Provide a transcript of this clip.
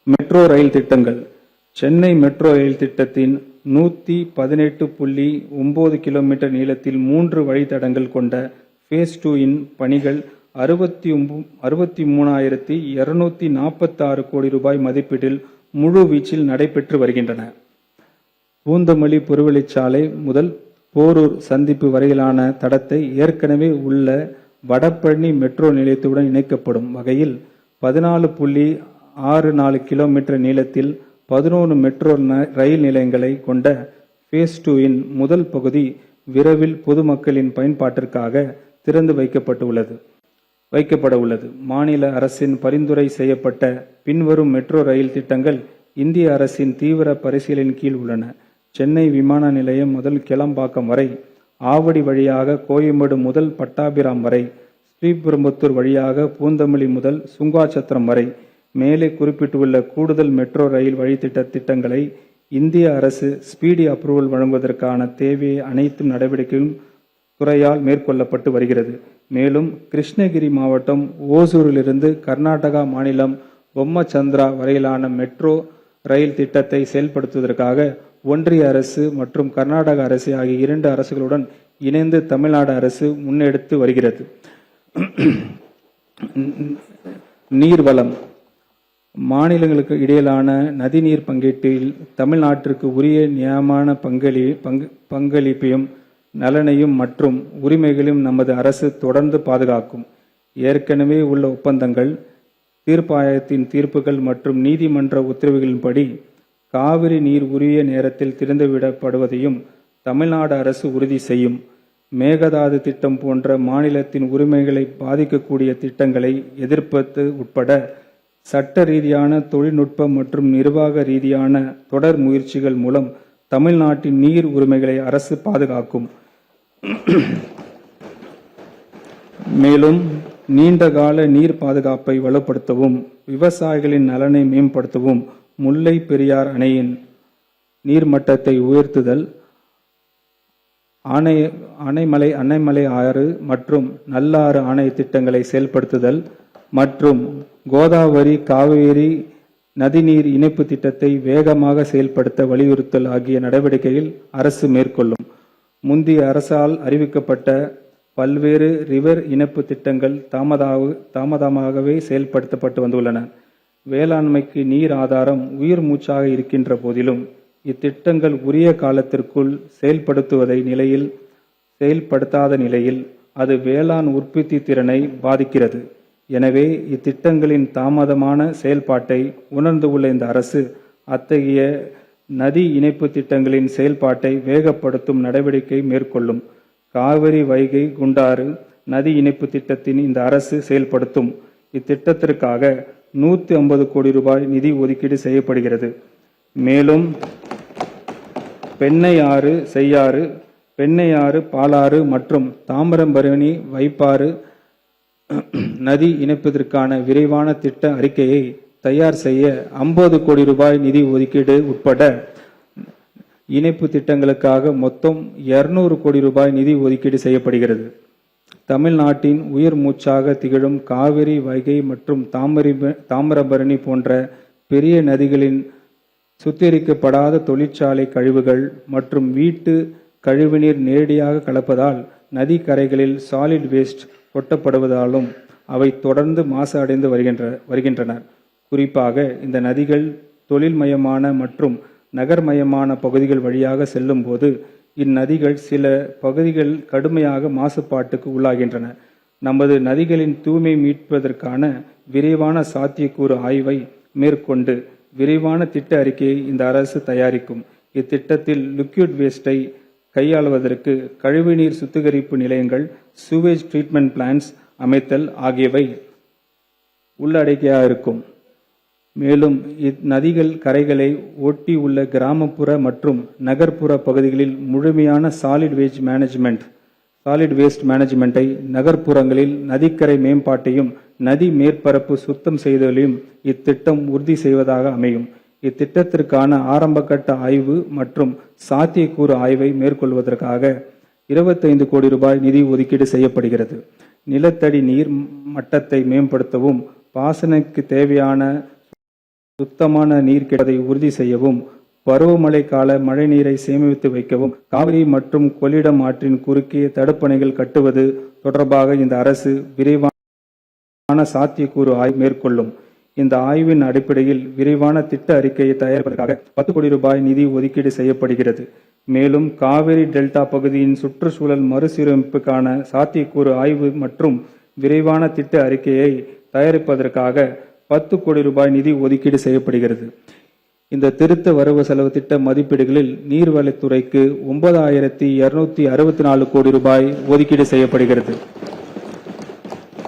Metro rail திட்டங்கள். Chennai metro rail திட்டத்தின் 118.9 kilometre நீளத்தில் 3 வழித்தடங்கள் கொண்ட ஃபேஸ் 2 இன் பணிகள் 63,246 கோடி ரூபாய் மதிப்பீட்டில் முழு வீச்சில் நடைபெற்று வருகின்றன. பூந்தமல்லி புறவழிச்சாலை முதல் போரூர் சந்திப்பு வரையிலான தடத்தை ஏற்கனவே உள்ள வடபழனி மெட்ரோ நிலையத்துடன் இணைக்கப்படும் வகையில் 14.64 கிலோமீட்டர் நீளத்தில் 11 மெட்ரோ ரயில் நிலையங்களை கொண்ட ஃபேஸ் 2 இன் முதல் பகுதி விரைவில் பொதுமக்களின் பயன்பாட்டிற்காக திறந்து வைக்கப்பட உள்ளது. மாநில அரசின் பரிந்துரை செய்யப்பட்ட பின்வரும் மெட்ரோ ரயில் திட்டங்கள் இந்திய அரசின் தீவிர பரிசீலனையின் கீழ் உள்ளன. சென்னை விமான நிலையம் முதல் கிளம்பாக்கம் வரை, ஆவடி வழியாக கோயம்பேடு முதல் பட்டாபிராம் வரை, ஸ்ரீபெரும்புத்தூர் வழியாக பூந்தமல்லி முதல் சுங்காச்சத்திரம் வரை. மேலே குறிப்பிட்டுள்ள கூடுதல் மெட்ரோ ரயில் திட்டங்களை இந்திய அரசு ஸ்பீடி அப்ரூவல் வழங்குவதற்கான தேவையை அனைத்து நடவடிக்கையும் துறையால் மேற்கொள்ளப்பட்டு வருகிறது. மேலும் கிருஷ்ணகிரி மாவட்டம் ஓசூரிலிருந்து கர்நாடகா மாநிலம் பொம்மச்சந்திரா வரையிலான மெட்ரோ ரயில் திட்டத்தை செயல்படுத்துவதற்காக ஒன்றிய அரசு மற்றும் கர்நாடக அரசு ஆகிய 2 அரசுகளுடன் இணைந்து தமிழ்நாடு அரசு முன்னெடுத்து வருகிறது. நீர்வளம். மாநிலங்களுக்கு இடையிலான நதிநீர் பங்கீட்டில் தமிழ்நாட்டிற்கு உரிய நியாயமான பங்களிப்பையும் நலனையும் மற்றும் உரிமைகளையும் நமது அரசு தொடர்ந்து பாதுகாக்கும். ஏற்கனவே உள்ள ஒப்பந்தங்கள், தீர்ப்பாயத்தின் தீர்ப்புகள் மற்றும் நீதிமன்ற உத்தரவுகளின்படி காவிரி நீர் உரிய நேரத்தில் திறந்துவிடப்படுவதையும் தமிழ்நாடு அரசு உறுதி செய்யும். மேகதாது திட்டம் போன்ற மாநிலத்தின் உரிமைகளை பாதிக்கக்கூடிய திட்டங்களை எதிர்ப்பது உட்பட சட்ட ரீதியான, தொழில்நுட்ப மற்றும் நிர்வாக ரீதியான தொடர் முயற்சிகள் மூலம் தமிழ்நாட்டின் நீர் உரிமைகளை அரசு பாதுகாக்கும். மேலும் நீண்டகால நீர் பாதுகாப்பை வலுப்படுத்தவும், விவசாயிகளின் நலனை மேம்படுத்தவும் முல்லை பெரியார் அணையின் நீர்மட்டத்தை உயர்த்துதல், அணைமலை ஆறு மற்றும் நல்லாறு அணை திட்டங்களை செயல்படுத்துதல் மற்றும் கோதாவரி காவேரி நதிநீர் இணைப்பு திட்டத்தை வேகமாக செயல்படுத்த வலியுறுத்தல் ஆகிய நடவடிக்கைகள் அரசு மேற்கொள்ளும். முந்தைய அரசால் அறிவிக்கப்பட்ட பல்வேறு ரிவர் இணைப்பு திட்டங்கள் தாமதமாகவே செயல்படுத்தப்பட்டு வந்துள்ளன. வேளாண்மைக்கு நீர் ஆதாரம் உயிர் மூச்சாக இருக்கின்ற போதிலும் இத்திட்டங்கள் உரிய காலத்திற்குள் செயல்படுத்தாத நிலையில் அது வேளாண் உற்பத்தி திறனை பாதிக்கிறது. எனவே இத்திட்டங்களின் தாமதமான செயல்பாட்டை உணர்ந்துள்ள இந்த அரசு அத்தகைய நதி இணைப்பு திட்டங்களின் செயல்பாட்டை வேகப்படுத்தும் நடவடிக்கை மேற்கொள்ளும். காவிரி வைகை குண்டாறு நதி இணைப்பு திட்டத்தின் இந்த அரசு செயல்படுத்தும். இத்திட்டத்திற்காக 150 கோடி ரூபாய் நிதி ஒதுக்கீடு செய்யப்படுகிறது. மேலும் பெண்ணையாறு, செய்யாறு, பெண்ணையாறு, பாலாறு மற்றும் தாமிரபரணி வைப்பாறு நதி இணைப்பதற்கான விரைவான திட்ட அறிக்கையை தயார் செய்ய 50 கோடி ரூபாய் நிதி ஒதுக்கீடு உட்பட இணைப்பு திட்டங்களுக்காக மொத்தம் 200 கோடி ரூபாய் நிதி ஒதுக்கீடு செய்யப்படுகிறது. தமிழ்நாட்டின் உயிர் மூச்சாக திகழும் காவிரி, வைகை மற்றும் தாமிரபரணி போன்ற பெரிய நதிகளின் சுத்திகரிக்கப்படாத தொழிற்சாலை கழிவுகள் மற்றும் வீட்டு கழிவுநீர் நேரடியாக கலப்பதால் நதி கரைகளில் சாலிட் வேஸ்ட் கொட்டப்படுவதாலும் அவை தொடர்ந்து மாசு அடைந்து வருகின்றன. குறிப்பாக இந்த நதிகள் தொழில்மயமான மற்றும் நகர்மயமான பகுதிகள் வழியாக செல்லும் போது இந்நதிகள் சில பகுதிகள் கடுமையாக மாசுபாட்டுக்கு உள்ளாகின்றன. நமது நதிகளின் தூய்மை மீட்பதற்கான விரைவான சாத்தியக்கூறு ஆய்வை மேற்கொண்டு விரைவான திட்ட அறிக்கையை இந்த அரசு தயாரிக்கும். இத்திட்டத்தில் லிக்விட் வேஸ்டை கையாளுவதற்கு கழிவுநீர் சுத்திகரிப்பு நிலையங்கள், சூவேஜ் ட்ரீட்மெண்ட் பிளான்ஸ் அமைத்தல் ஆகியவை உள்ளடக்கியாக இருக்கும். மேலும் இந்நதிகள் கரைகளை ஒட்டி உள்ள கிராமப்புற மற்றும் நகர்ப்புற பகுதிகளில் முழுமையான சாலிட் வேஸ்ட் மேனேஜ்மெண்ட்டை, நகர்ப்புறங்களில் நதிக்கரை மேம்பாட்டையும் நதி மேற்பரப்பு சுத்தம் செய்தலையும் இத்திட்டம் உறுதி செய்வதாக அமையும். இத்திட்டத்திற்கான ஆரம்பகட்ட ஆய்வு மற்றும் சாத்தியக்கூறு ஆய்வை மேற்கொள்வதற்காக 25 கோடி ரூபாய் நிதி ஒதுக்கீடு செய்யப்படுகிறது. நிலத்தடி நீர் மட்டத்தை மேம்படுத்தவும், பாசனக்கு தேவையான சுத்தமான நீர் கிடைப்பதை உறுதி செய்யவும், பருவமழை கால மழைநீரை சேமித்து வைக்கவும் காவிரி மற்றும் கொள்ளிடம் ஆற்றின் குறுக்கே தடுப்பணைகள் கட்டுவது தொடர்பாக இந்த அரசு விரைவான சாத்தியக்கூறு ஆய்வு மேற்கொள்ளும். இந்த ஆய்வின் அடிப்படையில் விரிவான திட்ட அறிக்கையை தயாரிப்பதற்காக 10 கோடி ரூபாய் நிதி ஒதுக்கீடு செய்யப்படுகிறது. மேலும் காவிரி டெல்டா பகுதியின் சுற்றுச்சூழல் மறுசீரமைப்புக்கான சாத்தியக்கூறு ஆய்வு மற்றும் விரைவான திட்ட அறிக்கையை தயாரிப்பதற்காக 10 கோடி ரூபாய் நிதி ஒதுக்கீடு செய்யப்படுகிறது. இந்த திருத்த வரவு செலவு திட்ட மதிப்பீடுகளில் நீர்வளத்துறைக்கு 9,264 கோடி ரூபாய் ஒதுக்கீடு செய்யப்படுகிறது.